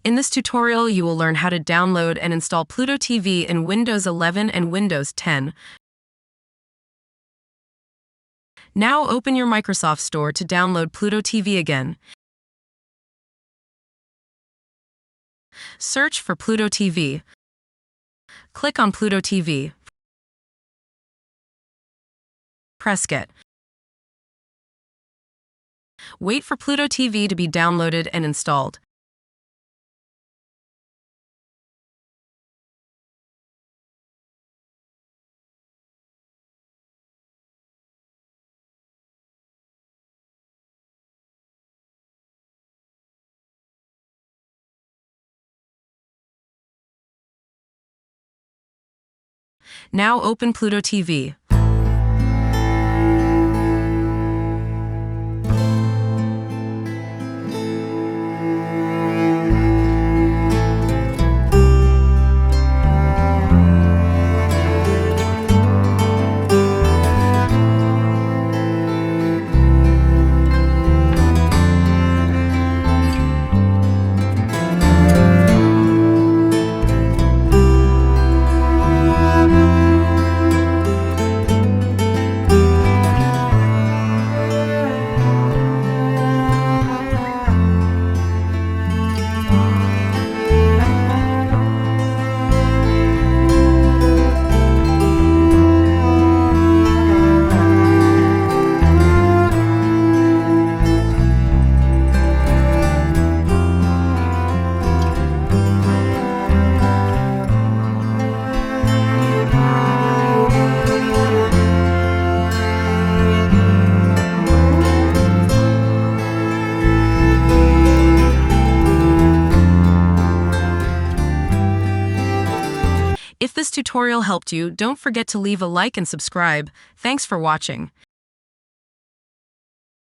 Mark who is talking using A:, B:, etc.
A: In this tutorial, you will learn how to download and install Pluto TV in Windows 11 and Windows 10. Now open your Microsoft Store to download Pluto TV again. Search for Pluto TV. Click on Pluto TV. Press Get. Wait for Pluto TV to be downloaded and installed. Now open Pluto TV. If this tutorial helped you, don't forget to leave a like and subscribe. Thanks for watching.